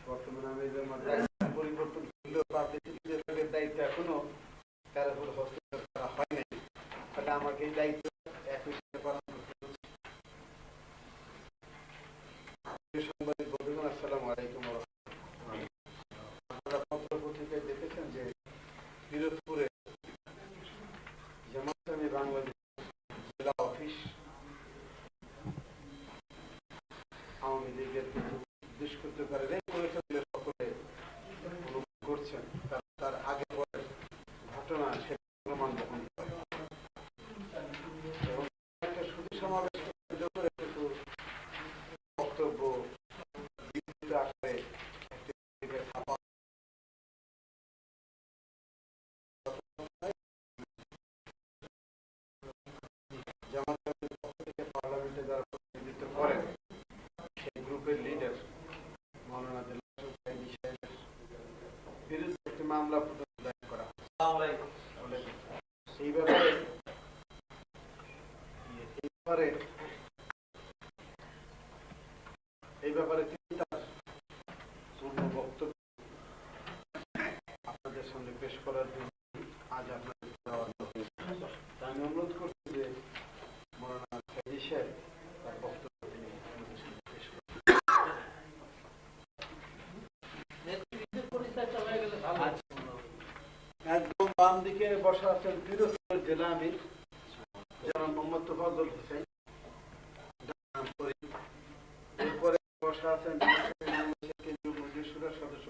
বর্তমানে আমেরিকার মধ্যে পরিবর্তন পাবলিক দায়িত্ব এখনো কারো উপর হস্তক্ষেপ করা হয় নাই, তাহলে আমাকে এই দায়িত্ব একই সাথে পালন করতে হচ্ছে। সাংবাদিক বন্ধুগণ, আসসালামু আলাইকুম। আপনারা পত্র পত্রিকায় দেখেছেন যে পিরোজপুরে জামাত ইসলামী বাংলাদেশ জেলা অফিস আওয়ামী লীগের কিছু দুষ্কৃতকারীরা সকলে অনুভব করছেন, তার আগে পরে ঘটনা সেটা প্রমাণ বহন করে এবং একটা সুধী সমাবেশ করে কিছু বক্তব্য বিস্তৃত আকারে ছাপা জামাতের পক্ষ থেকে পার্লামেন্টে যারা প্রতিনিধিত্ব করেন সেই গ্রুপের লিডার মৌলানা দিলওয়ার সাহেবের বিরুদ্ধে একটি মামলা দায়ের করা হয়। এই ব্যাপারে তিনি তার পূর্ণ বক্তব্য আপনাদের সামনে পেশ করার জন্য আজ আপনাদের আমি অনুরোধ করছি যে মৌলানা সাইদি সাহেব তার বক্তব্য তিনি পেশ করেন। একদম বাম দিকে বসা আছেন পিরোজপুর জেলা আমির জনাব মোহাম্মদ তোফাজ্জল হোসেন। এরপরে বসা আছেন কেন্দ্রীয় মজলিসুরের সদস্য,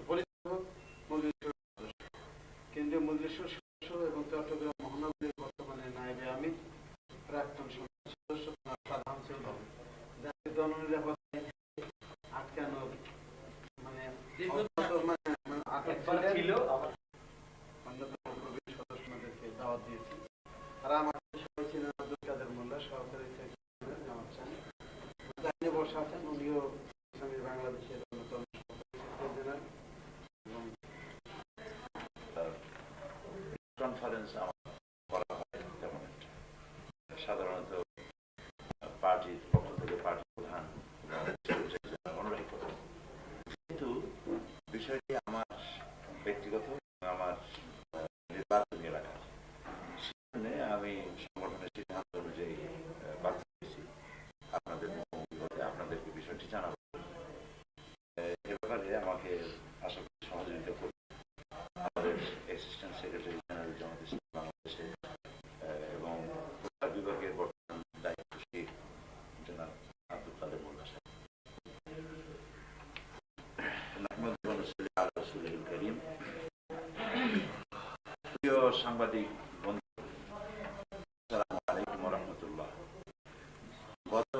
কেন্দ্রীয় মজলিসুর সদস্য এবং চট্টগ্রাম মহানগরীর বর্তমানে নায়েবে আমির প্রাক্তন সদস্য সাধারণ ছিলেন জাতীয় জননিরাপত্তা আটকানোর মানে সদস্যদেরকে দাওয়াত দিয়েছি। আর আমাদের সবাই ছিলেন আব্দুল কাদের মোল্লা, সহকারী সেক্রেটারি জামাত ইসলামী বসা আছেন, উনিও ইসলামী বাংলাদেশের অন্যতম জেনারেল এবং কনফারেন্স করা হয় তেমন সাধারণত পার্টির পক্ষ থেকে পার্টি প্রধান অনুরাগী করেন। কিন্তু বিষয়টি আমার ব্যক্তিগত আমার নির্বাচনী এলাকা, সেখানে আমি সংগঠনের সিদ্ধান্ত অনুযায়ী বাধ্য হয়েছি আপনাদেরকে বিষয়টি জানাবো। এ ব্যাপারে আমাকে আশা করি সহযোগিতা করবে আমাদের assistant secretary general Jamaat Islami বাংলাদেশে এবং বিভাগের বর্তমান দায়িত্বশীল জনাব আব্দুল কাদের মোল্লা সাহেব। প্রিয় সাংবাদিক বন্ধু, আসসালামু আলাইকুম রহমতুল্লাহ। গত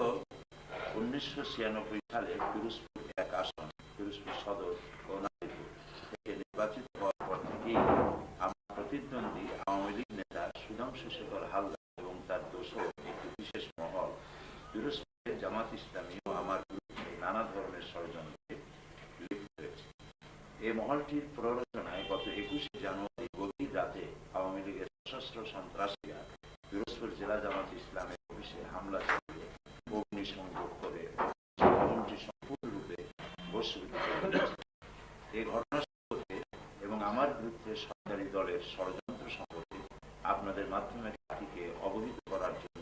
1996 সালে পিরোজপুর এক আসন, পিরোজপুর সদর ও নাজিরপুর থেকে নির্বাচিত হওয়ার পর থেকেই আমার প্রতিদ্বন্দ্বী আওয়ামী লীগ নেতা সুধাংশু শেখর হালদার এবং তার দোসর একটি বিশেষ মহল পিরোজপুরের জামাত ইসলামী ও আমার বিরুদ্ধে নানা ধরনের ষড়যন্ত্রে লিপ্ত হয়েছে। এই মহলটির প্ররোচনায় গত 21 জানুয়ারি গভীর রাতে আওয়ামী লীগের সশস্ত্র সন্ত্রাসীরা পিরোজপুর জেলা জামাত ইসলামের অফিসে হামলা চালিয়ে অগ্নিসংযোগ করে ভবনটি সম্পূর্ণরূপে ভস্মীভূত করে দিয়েছে। এই ঘটনা সম্পর্কে এবং আমার বিরুদ্ধে সরকারি দলের ষড়যন্ত্র সম্পর্কে আপনাদের মাধ্যমে জাতিকে অবহিত করার জন্য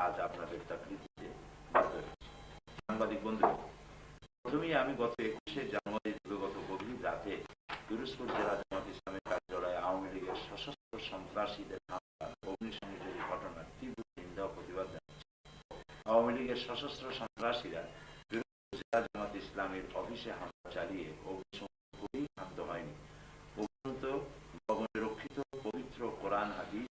আজ আপনাদের চাকরিতে বাধ্য হয়েছি। সাংবাদিক বন্ধু, প্রথমেই আমি গত 21 জানুয়ারি দিবাগত গভীর রাতে পিরোজপুর জেলা জামাত ইসলামের কার্যালয়ে আওয়ামী লীগের সশস্ত্র সন্ত্রাসীদের হামলা অগ্নিসংযোগের ঘটনার তীব্র নিন্দা ও প্রতিবাদ জানাচ্ছি। আওয়ামী লীগের সশস্ত্র সন্ত্রাসীরা পিরোজপুর জেলা জামাত ইসলামের অফিসে হামলা চালিয়ে অগ্নিসংযোগ করেই ক্ষান্ত হয়নি। উপরন্ত ভবনে রক্ষিত পবিত্র কোরআন হাদিস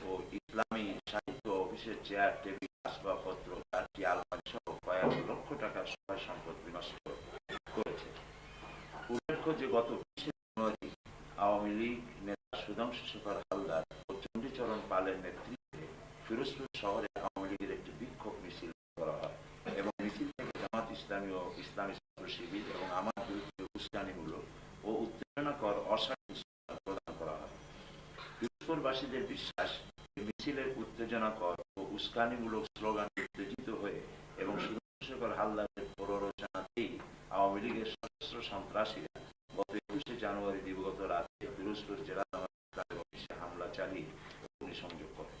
ও ইসলামী সাহিত্য অফিসের চেয়ার, টেবিল, আসবাবপত্র, 4টি আলমারি সহ কয়েক লক্ষ টাকার সহায় সম্পদ বিনষ্ট করেছে। উল্লেখ্য যে গত 20 জানুয়ারি আওয়ামী লীগ নেতা সুধাংশু শেখর হালদার ও চণ্ডীচরণ পালের নেতৃত্বে পিরোজপুর শহরে আওয়ামী লীগের একটি বিক্ষোভ মিছিল করা হয় এবং মিছিল থেকে জামাত ইসলামী ও ইসলামী ছাত্র শিবির এবং আমার বিরুদ্ধে উস্কানিমূলক ও উত্তেজনাকর অসহিষ্ণুতা প্রদান করা হয়। পিরোজপুরবাসীদের বিশ্বাস, মিছিলের উত্তেজনাকর ও উস্কানিমূলক স্লোগান উত্তেজিত হয়ে এবং সুধাংশু শেখর হালদারের প্ররোচনাতেই আওয়ামী লীগের সশস্ত্র সন্ত্রাসীরা গত 21শে জানুয়ারি দিবগত রাতে পিরোজপুর জেলা জামাত ইসলামের অফিসে হামলা চালিয়ে অগ্নিসংযোগ করে।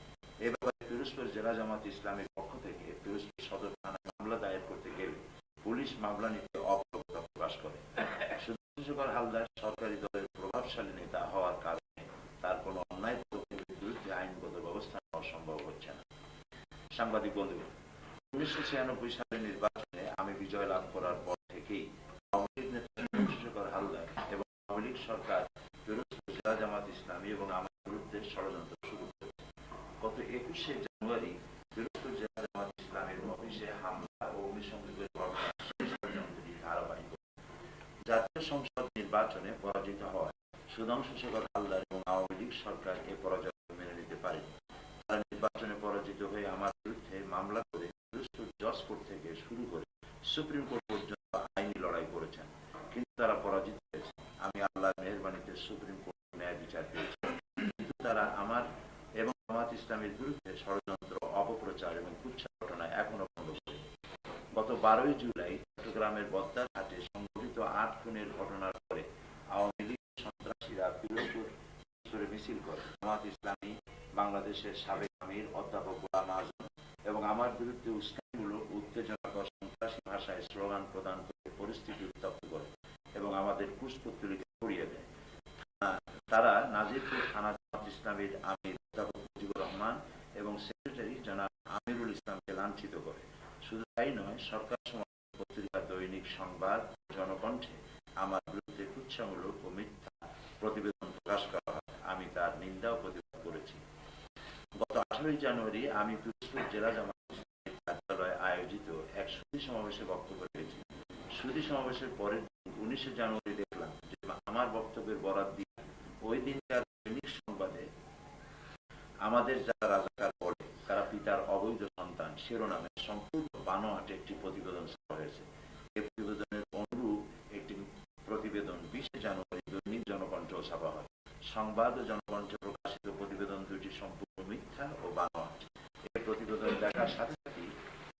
এ ব্যাপারে পিরোজপুর জেলা জামাত ইসলামের পক্ষ থেকে পিরোজপুর সদর থানায় মামলা দায়ের করতে গেলে পুলিশ মামলা নিতে অপারগতা প্রকাশ করে। সুধাংশুশেখর হালদার সরকারি দলের প্রভাবশালী নেতা হওয়ার কারণে তার কোনো অন্যায় পদক্ষেপের বিরুদ্ধে আইনগত ব্যবস্থা নেওয়া সম্ভব হচ্ছে না। সাংবাদিক বন্ধুগণ, 1996 সালের নির্বাচনে আমি বিজয় লাভ করার পর থেকেই আওয়ামী লীগ নেতা সুধাংশুশেখর হালদার এবং আওয়ামী লীগ সরকার পিরোজপুর জেলা জামাত ইসলামী এবং আমার বিরুদ্ধে ষড়যন্ত্র শুরু করেছে। গত 21শে জানুয়ারি পিরোজপুর জেলা জামাত ইসলামের অফিসে হামলা ও অগ্নিসংযোগের ঘটনা ষড়যন্ত্রটি ধারাবাহিক। জাতীয় সংসদ নির্বাচনে পরাজিত হওয়ায় সুধাংশুশেখর হালদার এবং আওয়ামী লীগ সরকার এ পরাজয় মেনে নিতে পারেনি। তারা নির্বাচনে পরাজিত হয়ে আমার বিরুদ্ধে মামলা করে পিরোজপুর জজ কোর্ট থেকে শুরু করে সুপ্রিম কোর্ট পর্যন্ত আইনি লড়াই করেছেন, কিন্তু তারা পরাজিত হয়েছে। আমি আল্লাহর মেহেরবানিতে সুপ্রিম কোর্ট ন্যায় বিচার পেয়েছি, কিন্তু তারা আমার এবং জামাত ইসলামের বিরুদ্ধে ষড়যন্ত্র, অপপ্রচার এবং কুৎসা ঘটনা এখনো বন্ধ করেনি। গত 12ই জুলাই চট্টগ্রামের বদ্দারহাটে সংঘটিত 8 খুনের ঘটনার পরে আওয়ামী লীগ সন্ত্রাসীরা পিরোজপুরে মিছিল করে। জামাত ইসলামী বাংলাদেশের সাবেক আমির অধ্যাপক গোলাম আজম এবং আমার বিরুদ্ধে উস্কানিমূলক, উত্তেজনাকর, সন্ত্রাসী ভাষায় স্লোগান প্রদান করে পরিস্থিতি উত্তপ্ত করে এবং আমাদের কুশপুত্তলিকা ছড়িয়ে দেয়। তারা নাজিরপুর থানা জামাত ইসলামীর আমির অধ্যাপক মুজিবুর রহমান এবং সেক্রেটারি জনাব আমিরুল ইসলামকে লাঞ্ছিত করে। শুধু তাই নয়, সরকার সমালোচক পত্রিকা দৈনিক সংবাদ, জনকণ্ঠে আমার বিরুদ্ধে কুৎসামূলক ও মিথ্যা প্রতিবেদন প্রকাশ করা হয়। আমি তার নিন্দা ও প্রতিবাদ করেছি। গত 18ই জানুয়ারি আমি পিরোজপুর জেলা জামাত ইসলামের কার্যালয়ে আয়োজিত এক সুধী সমাবেশে বক্তব্য রেখেছি। সুধী সমাবেশের পরের দিন 19শে জানুয়ারি দেখলাম যে আমার বক্তব্যের বরাত দিয়ে ওই দিনকার দৈনিক সংবাদে আমাদের যারা রাজাকার বলে তারা পিতার অবৈধ সন্তান শিরোনামে সম্পূর্ণ বানোয়াট একটি প্রতিবেদন ছাপা হয়েছে। এই প্রতিবেদনের অনুরূপ একটি প্রতিবেদন 20শে জানুয়ারি দৈনিক জনকণ্ঠ ছাপা হয়। সংবাদ ও জনকণ্ঠে প্রকাশিত প্রতিবেদন দুটি সম্পূর্ণ মিথ্যা ও বানোয়াট। এই প্রতিবেদন দেখার সাথে সাথে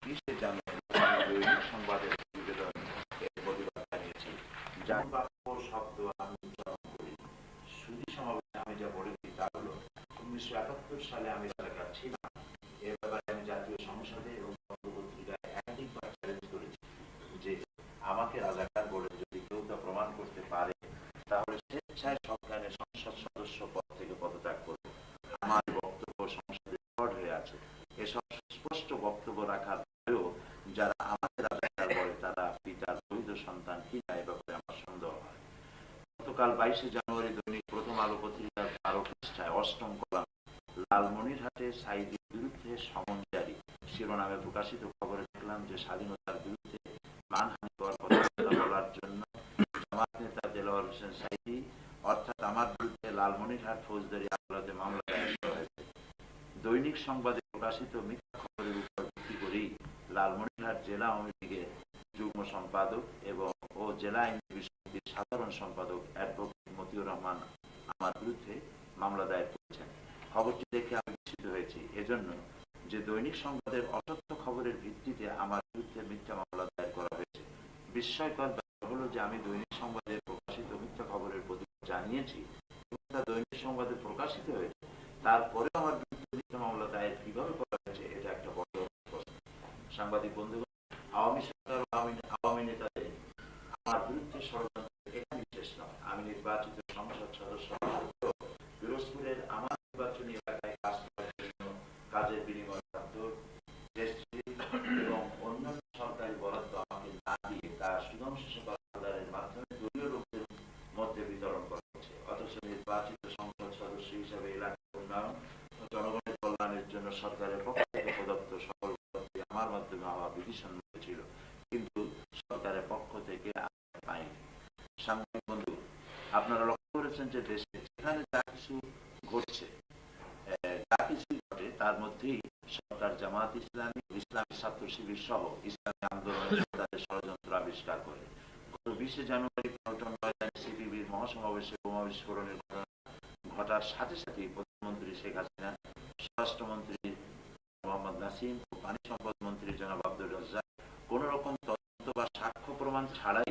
20শে জানুয়ারি দৈনিক সংবাদের প্রতিবেদন এর প্রতিবাদ জানিয়েছি। যার বাক্য শব্দ আমি উচ্চারণ করি। সুধী সমাবেশে আমি যা বলেছি তা হল 1971 সালে আমি রাজাকার ছিলাম। এ ব্যাপারে আমি জাতীয় সংসদে এবং পত্রিকায় একাধিকবার চ্যালেঞ্জ করেছি যে আমাকে রাজাকার বলে যদি কেউ তা প্রমাণ করতে পারে তাহলে স্বেচ্ছায় সরকারের সংসদ সদস্য পদ থেকে পদত্যাগ করবে। আমার বক্তব্য সংসদে রেকর্ড হয়ে আছে। এসব স্পষ্ট বক্তব্য রাখার পরেও যারা আমাকে রাজাকার বলে তারা পিতার বৈধ সন্তান কিনা এ ব্যাপারে আমার সন্দেহ হয়। গতকাল 22শে জানুয়ারি দৈনিক প্রথম আলো পত্রিকার 12 পৃষ্ঠায় 8ম কলাম লালমনিরহাটে সাঈদীর বিরুদ্ধে সমন জারি শিরোনামে প্রকাশিত খবরে দেখলাম যে স্বাধীনতার বিরুদ্ধে মানহানিকর কথা বলার জন্য জামাত নেতা দেলোয়ার হোসেন সাঈদী অর্থাৎ আমার বিরুদ্ধে লালমনিরহাট ফৌজদারি আদালতে মামলা দায়ের করা হয়েছে। দৈনিক সংবাদে প্রকাশিত মিথ্যা খবরের উপর ভিত্তি করেই লালমনিরহাট জেলা আওয়ামী লীগের যুগ্ম সম্পাদক এবং জেলা আইনজীবী সমিতির সাধারণ সম্পাদক অ্যাডভোকেট মতিউর রহমান আমার বিরুদ্ধে মামলা দায়ের করেছেন। খবরটি দেখে আমি বিস্মিত হয়েছি, এজন্য যে দৈনিক সংবাদের অসত্য খবরের ভিত্তিতে আমার বিরুদ্ধে মিথ্যা মামলা দায়ের করা হয়েছে। বিস্ময়কর ব্যাপার হলো যে আমি দৈনিক সংবাদে প্রকাশিত মিথ্যা খবরের প্রতিবাদ জানিয়েছি এবং তা দৈনিক সংবাদে প্রকাশিত হয়েছে, তারপরে আমার বিরুদ্ধে মিথ্যা মামলা দায়ের কিভাবে করা হয়েছে এটা একটা বড় প্রশ্ন। সাংবাদিক বন্ধুগণ, আওয়ামী সরকার ও আওয়ামী নেতাদের আমার বিরুদ্ধে ষড়যন্ত্র এখানে শেষ নয়। আমি নির্বাচিত সংসদ সদস্য পিরোজপুরের আমার নির্বাচনী এলাকায় কাজ করার জন্য কাজের বিনিময় এবং অন্যান্য সরকারি বরাদ্দ আমাকে না দিয়ে তা সুধাংশুশেখর হালদারের মাধ্যমে দলীয় লোকদের মধ্যে বিতরণ করা হচ্ছে। অথচ নির্বাচিত সংসদ সদস্য হিসাবে এলাকার উন্নয়ন ও জনগণের কল্যাণের জন্য সরকারের পক্ষ থেকে প্রদত্ত সকল পদক্ষেপ আমার মাধ্যমে আমার বিধিসম্মত ছিল, কিন্তু সরকারের পক্ষ থেকে পাইনি। সাংবাদিক বন্ধু, আপনারা লক্ষ্য করেছেন যে দেশে যেখানে যা কিছু ঘটছে, যা কিছু ঘটে তার মধ্যেই সরকার জামাত ইসলামী, ইসলামী ছাত্র শিবির সহ ইসলামী আন্দোলনের তাদের ষড়যন্ত্র আবিষ্কার করে। গত 20শে জানুয়ারি পল্টন ময়দানে সিপিবির মহাসমাবেশে বোমা বিস্ফোরণের ঘটনা ঘটার সাথে সাথেই প্রধানমন্ত্রী শেখ হাসিনা, স্বরাষ্ট্রমন্ত্রী মোহাম্মদ নাসিম ও পানি সম্পদ মন্ত্রী জনাব আব্দুর রাজ্জাক কোন রকম তদন্ত বা সাক্ষ্য প্রমাণ ছাড়াই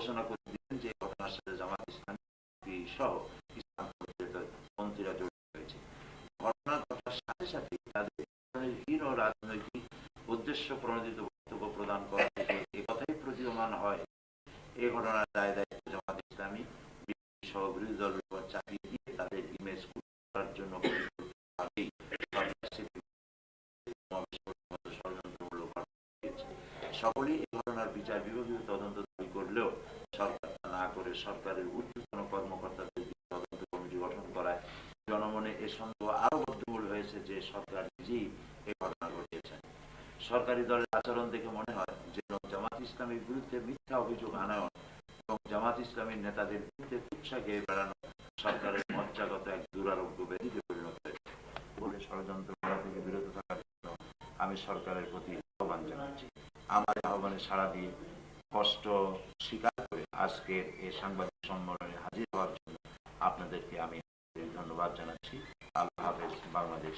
ঘোষণা করে দিলেন যে ঘটনার সাথে জামাত ইসলামী সহ ইসলাম পন্থীরা জড়িত হয়েছে। ঘটনা ঘটার সাথে সাথে তাদের হীন ও রাজনৈতিক উদ্দেশ্য প্রণোদিত বক্তব্য প্রদান করা থেকে এ কথাই প্রতীয়মান হয় এই ঘটনার দায় দায়িত্ব জামাত ইসলামী সহ বিরোধী দলের উপর চাপিয়ে দিয়ে তাদের ইমেজ করার জন্য ষড়যন্ত্রমূলক সকলেই এই ঘটনার বিচার বিভাগীয় তদন্ত দাবি করলেও সরকার না করে সরকারের ঊর্ধ্বতন কর্মকর্তাদের তদন্ত কমিটি গঠন করায় জনমনে এ সন্দেহ আরো বদ্ধমূল হয়েছে যে সরকার নিজেই এই ঘটনা ঘটিয়েছেন। সরকারি দলের আচরণ দেখে মনে হয় যে জামাত ইসলামের বিরুদ্ধে মিথ্যা অভিযোগ আনায়ন এবং জামাত ইসলামের নেতাদের বিরুদ্ধে কুৎসা গেয়ে বেড়ানো সরকারের মজ্জাগত এক দুরারোগ্য ব্যাধিতে পরিণত হয়েছে বলে ষড়যন্ত্র করা থেকে বিরত থাকার জন্য আমি সরকারের প্রতি আহ্বান জানাচ্ছি। আমার আহ্বানে সাড়া দিয়ে কষ্ট স্বীকার করে আজকের এই সাংবাদিক সম্মেলনে হাজির হওয়ার জন্য আপনাদেরকে আমি ধন্যবাদ জানাচ্ছি। আল্লাহ হাফেজ। বাংলাদেশ।